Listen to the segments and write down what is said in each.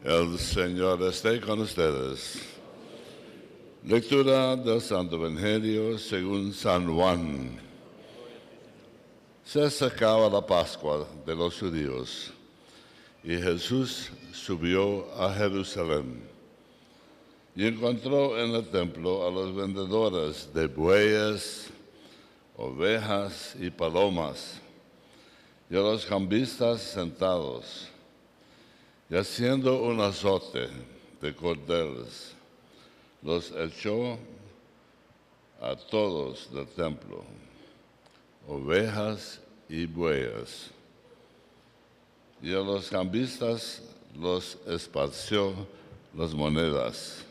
El Señor esté con ustedes. Lectura del Santo Evangelio según San Juan. Se acercaba la Pascua de los judíos y Jesús subió a Jerusalén y encontró en el templo a los vendedores de bueyes, ovejas y palomas y a los cambistas sentados y haciendo un azote de cordeles los echó a todos del templo, ovejas y bueyes, y a los cambistas los esparció las monedas,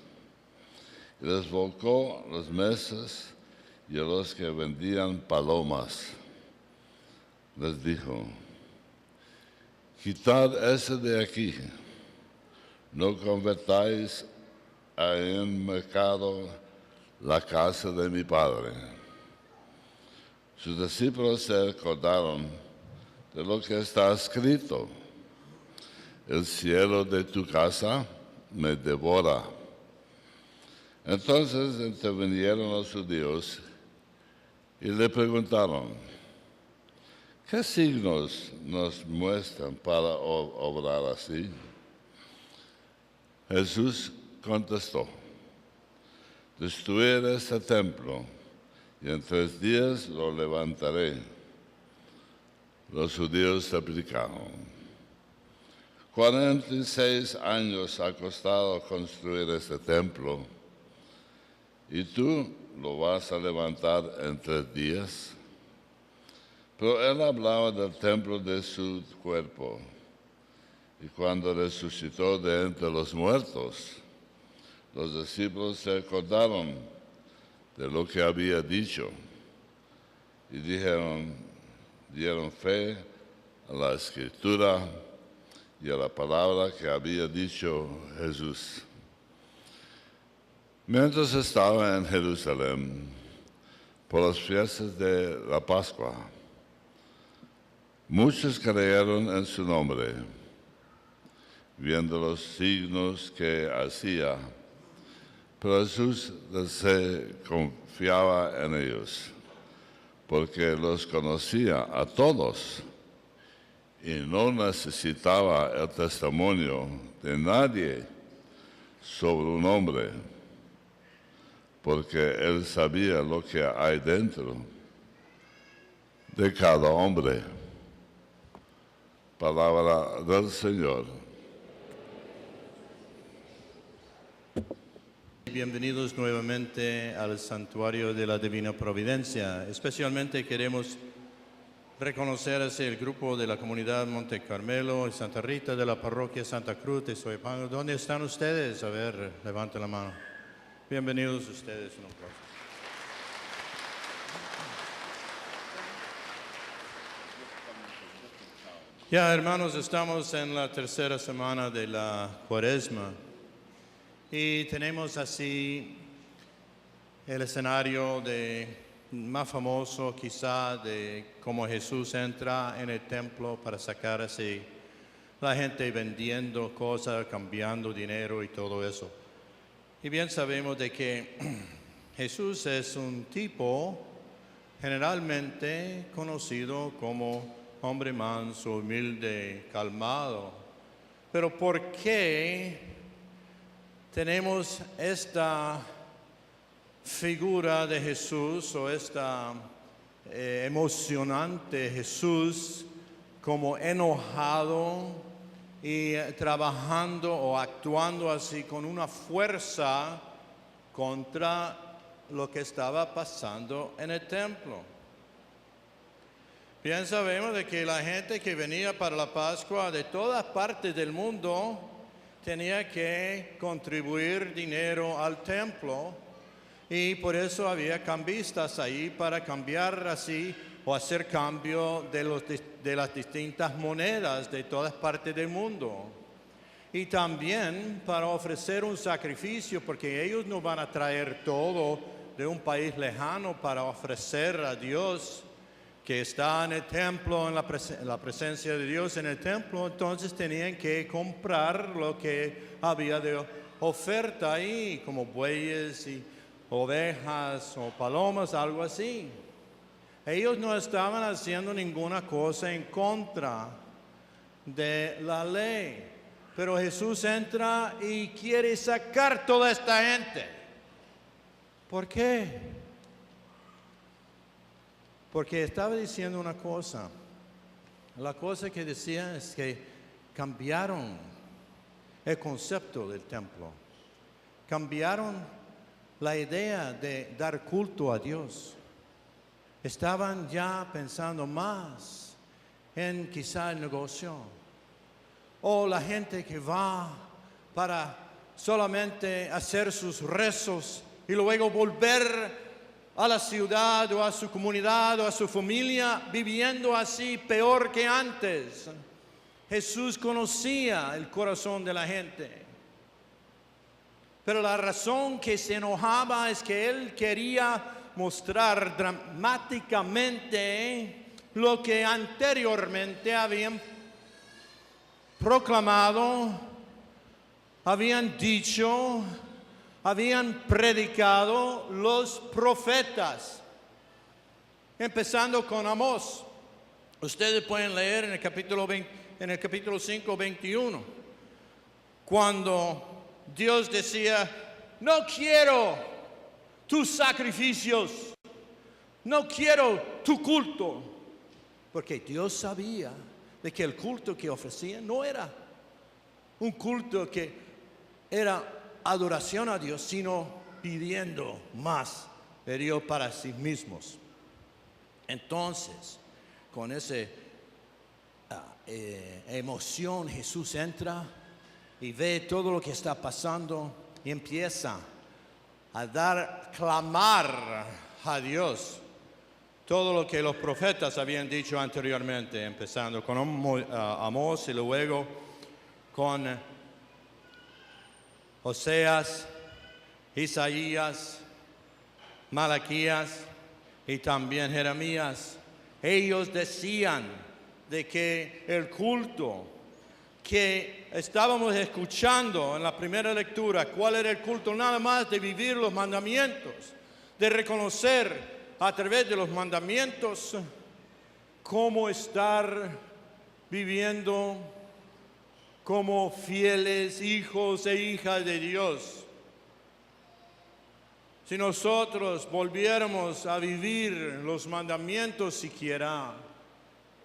y les volcó las mesas, y a los que vendían palomas les dijo: quitad ese de aquí, no convertáis en mercado la casa de mi Padre. Sus discípulos se acordaron de lo que está escrito: el cielo de tu casa me devora. Entonces intervinieron los judíos y le preguntaron: ¿qué signos nos muestran para obrar así? Jesús contestó: destruir este templo y en 3 días lo levantaré. Los judíos replicaron: 46 años ha costado construir este templo y tú lo vas a levantar en 3 días. Pero él hablaba del templo de su cuerpo. Y cuando resucitó de entre los muertos, los discípulos se acordaron de lo que había dicho y dieron fe a la Escritura y a la palabra que había dicho Jesús. Mientras estaba en Jerusalén por las fiestas de la Pascua, muchos creyeron en su nombre, viendo los signos que hacía, pero Jesús se confiaba en ellos, porque los conocía a todos y no necesitaba el testimonio de nadie sobre un hombre, porque él sabía lo que hay dentro de cada hombre. Palabra del Señor. Bienvenidos nuevamente al Santuario de la Divina Providencia. Especialmente queremos reconocer hacia el grupo de la comunidad Monte Carmelo y Santa Rita de la parroquia Santa Cruz de Soyapango. ¿Dónde están ustedes? A ver, levanten la mano. Bienvenidos ustedes. Un aplauso. Ya, hermanos, estamos en la tercera semana de la Cuaresma y tenemos así el escenario más famoso quizá de cómo Jesús entra en el templo para sacar así la gente vendiendo cosas, cambiando dinero y todo eso. Y bien sabemos de que Jesús es un tipo generalmente conocido como hombre manso, humilde, calmado. Pero ¿por qué tenemos esta figura de Jesús o esta emocionante Jesús como enojado y trabajando o actuando así con una fuerza contra lo que estaba pasando en el templo? Bien sabemos de que la gente que venía para la Pascua de todas partes del mundo tenía que contribuir dinero al templo y por eso había cambistas ahí para cambiar así o hacer cambio de las distintas monedas de todas partes del mundo. Y también para ofrecer un sacrificio, porque ellos no van a traer todo de un país lejano para ofrecer a Dios. que está en el templo, en la presencia de Dios en el templo, entonces tenían que comprar lo que había de oferta ahí, como bueyes y ovejas o palomas, algo así. Ellos no estaban haciendo ninguna cosa en contra de la ley. Pero Jesús entra y quiere sacar toda esta gente. ¿Por qué? Porque estaba diciendo una cosa. La cosa que decía es que cambiaron el concepto del templo. Cambiaron la idea de dar culto a Dios. Estaban ya pensando más en quizá el negocio. O la gente que va para solamente hacer sus rezos y luego volver a la ciudad o a su comunidad o a su familia viviendo así peor que antes. Jesús conocía el corazón de la gente. Pero la razón que se enojaba es que él quería mostrar dramáticamente lo que anteriormente habían proclamado, habían dicho, habían predicado los profetas, empezando con Amós. Ustedes pueden leer en el capítulo 5, 21, cuando Dios decía: no quiero tus sacrificios, no quiero tu culto, porque Dios sabía de que el culto que ofrecían no era un culto que era adoración a Dios, sino pidiendo más de Dios para sí mismos. Entonces, con esa emoción, Jesús entra y ve todo lo que está pasando y empieza a clamar a Dios todo lo que los profetas habían dicho anteriormente, empezando con Amós y luego con Oseas, Isaías, Malaquías y también Jeremías. Ellos decían de que el culto que estábamos escuchando en la primera lectura, ¿cuál era el culto? Nada más de vivir los mandamientos, de reconocer a través de los mandamientos cómo estar viviendo como fieles hijos e hijas de Dios. Si nosotros volviéramos a vivir los mandamientos siquiera,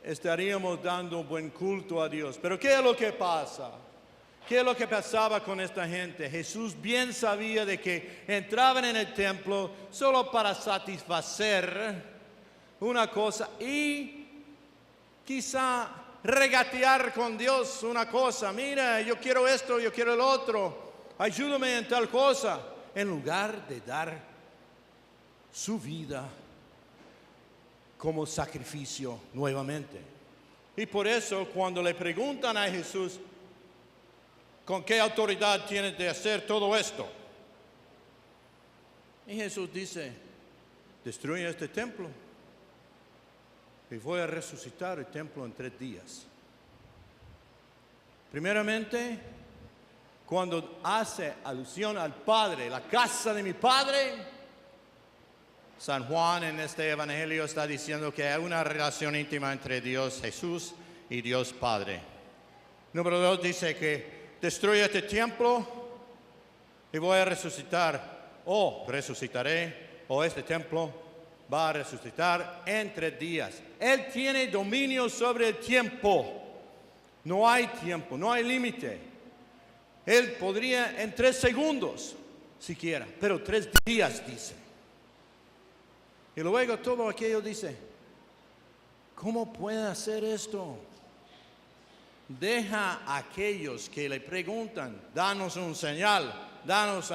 estaríamos dando buen culto a Dios. Pero ¿qué es lo que pasa? ¿Qué es lo que pasaba con esta gente? Jesús bien sabía de que entraban en el templo solo para satisfacer una cosa y quizá regatear con Dios una cosa. Mira, yo quiero esto, yo quiero el otro. Ayúdame en tal cosa. En lugar de dar su vida como sacrificio nuevamente. Y por eso cuando le preguntan a Jesús, ¿con qué autoridad tienes de hacer todo esto? Y Jesús dice: destruye este templo y voy a resucitar el templo en 3 días. Primeramente, cuando hace alusión al Padre, la casa de mi Padre, San Juan en este evangelio está diciendo que hay una relación íntima entre Dios Jesús y Dios Padre. Número 2 dice que destruye este templo y voy a resucitar, o resucitaré, o este templo va a resucitar en 3 días. Él tiene dominio sobre el tiempo. No hay tiempo, no hay límite. Él podría en 3 segundos siquiera, pero 3 días dice. Y luego todo aquello dice: ¿cómo puede hacer esto? Deja a aquellos que le preguntan, danos un señal, danos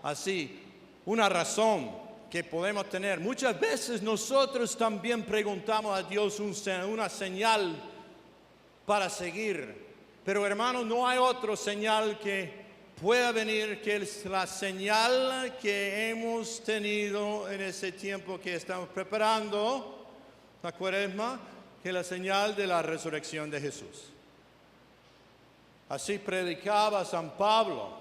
así una razón que podemos tener. Muchas veces nosotros también preguntamos a Dios una señal para seguir. Pero hermanos, no hay otra señal que pueda venir que es la señal que hemos tenido en ese tiempo que estamos preparando La cuaresma que es la señal de la resurrección de Jesús. Así predicaba San Pablo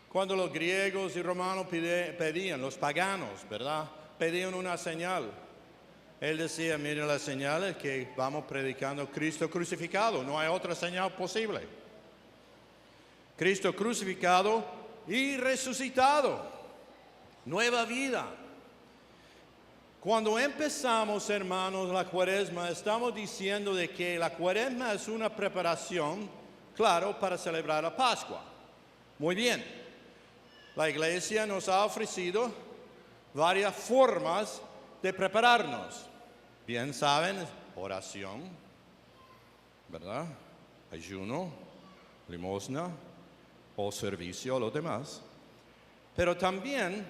cuando los griegos y romanos pedían, los paganos, ¿verdad? Pedían una señal. Él decía, miren las señales que vamos predicando Cristo crucificado, no hay otra señal posible. Cristo crucificado y resucitado, nueva vida. Cuando empezamos, hermanos, la cuaresma, estamos diciendo de que la cuaresma es una preparación, claro, para celebrar la Pascua. Muy bien, la iglesia nos ha ofrecido varias formas de prepararnos. Bien saben, oración, ¿verdad? Ayuno, limosna o servicio a los demás. Pero también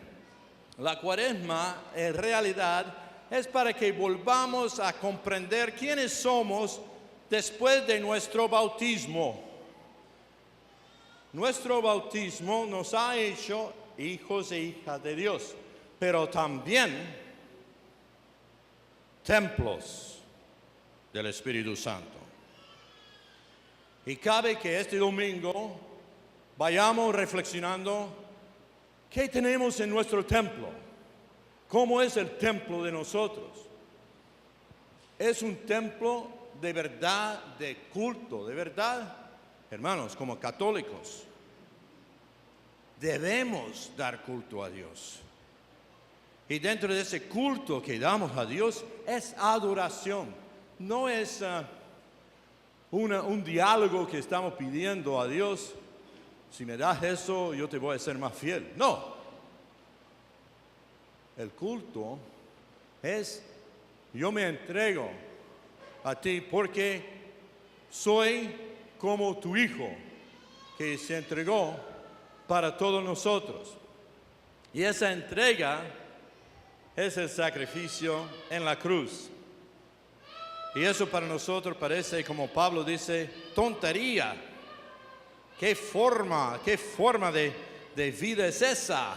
la cuaresma en realidad es para que volvamos a comprender quiénes somos después de nuestro bautismo. Nuestro bautismo nos ha hecho hijos e hijas de Dios, pero también templos del Espíritu Santo. Y cabe que este domingo vayamos reflexionando qué tenemos en nuestro templo, cómo es el templo de nosotros. Es un templo de verdad, de culto, de verdad. Hermanos, como católicos, debemos dar culto a Dios. Y dentro de ese culto que damos a Dios es adoración. No es un diálogo que estamos pidiendo a Dios. Si me das eso, yo te voy a ser más fiel. No. El culto es, yo me entrego a ti porque soy como tu hijo que se entregó para todos nosotros. Y esa entrega es el sacrificio en la cruz. Y eso para nosotros parece, como Pablo dice, tontería. ¿Qué forma de vida es esa?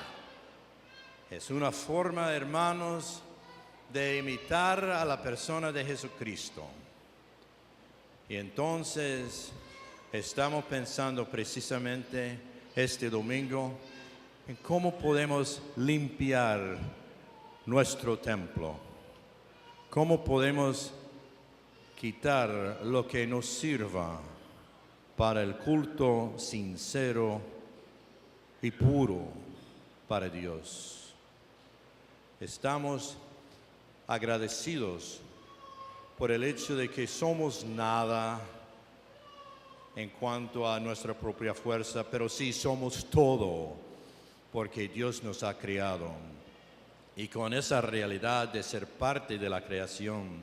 Es una forma, hermanos, de imitar a la persona de Jesucristo. Y entonces estamos pensando precisamente este domingo en cómo podemos limpiar nuestro templo. ¿Cómo podemos quitar lo que nos sirva para el culto sincero y puro para Dios? Estamos agradecidos por el hecho de que somos nada en cuanto a nuestra propia fuerza, pero sí somos todo porque Dios nos ha creado. Y con esa realidad de ser parte de la creación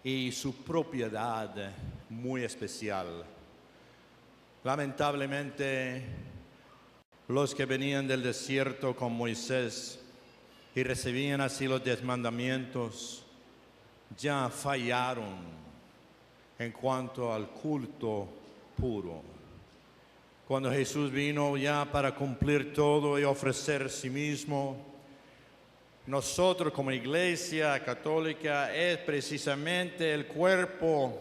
y su propiedad muy especial, lamentablemente los que venían del desierto con Moisés y recibían así los 10 mandamientos, ya fallaron en cuanto al culto puro. Cuando Jesús vino ya para cumplir todo y ofrecer sí mismo, nosotros como iglesia católica es precisamente el cuerpo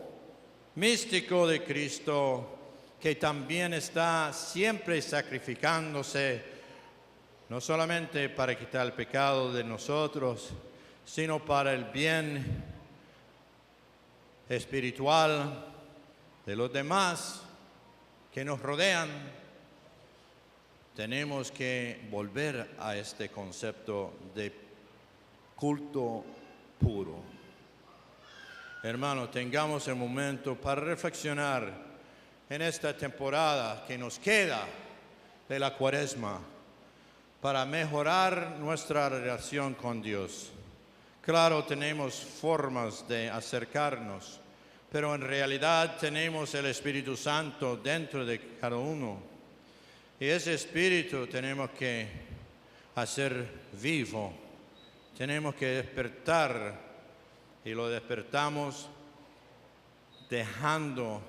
místico de Cristo que también está siempre sacrificándose, no solamente para quitar el pecado de nosotros, sino para el bien espiritual de los demás que nos rodean. Tenemos que volver a este concepto de culto puro. Hermanos, tengamos el momento para reflexionar en esta temporada que nos queda de la Cuaresma para mejorar nuestra relación con Dios. Claro, tenemos formas de acercarnos, pero en realidad tenemos el Espíritu Santo dentro de cada uno. Y ese Espíritu tenemos que hacer vivo. Tenemos que despertar, y lo despertamos dejando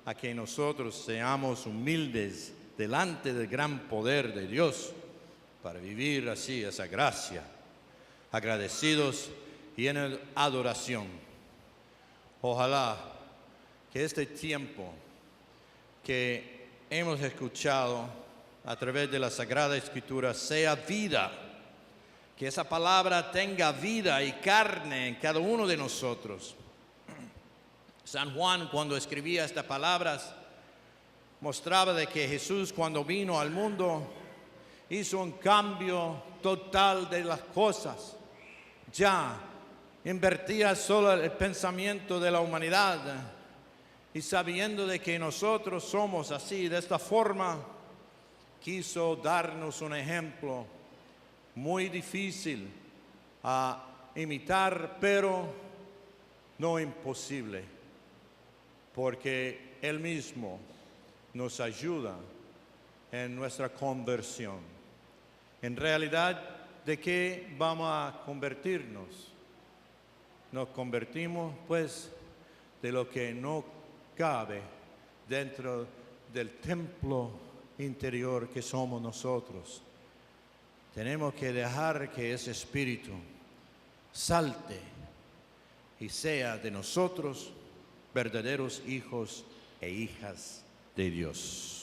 a que nosotros seamos humildes delante del gran poder de Dios para vivir así esa gracia, agradecidos y en adoración. Ojalá que este tiempo que hemos escuchado a través de la Sagrada Escritura sea vida, que esa palabra tenga vida y carne en cada uno de nosotros. San Juan, cuando escribía estas palabras, mostraba de que Jesús, cuando vino al mundo, hizo un cambio total de las cosas. Ya invertía solo el pensamiento de la humanidad, y sabiendo de que nosotros somos así, de esta forma, quiso darnos un ejemplo muy difícil a imitar, pero no imposible, porque Él mismo nos ayuda en nuestra conversión. En realidad, ¿de qué vamos a convertirnos? Nos convertimos, pues, de lo que no cabe dentro del templo interior que somos nosotros. Tenemos que dejar que ese espíritu salte y sea de nosotros verdaderos hijos e hijas de Dios.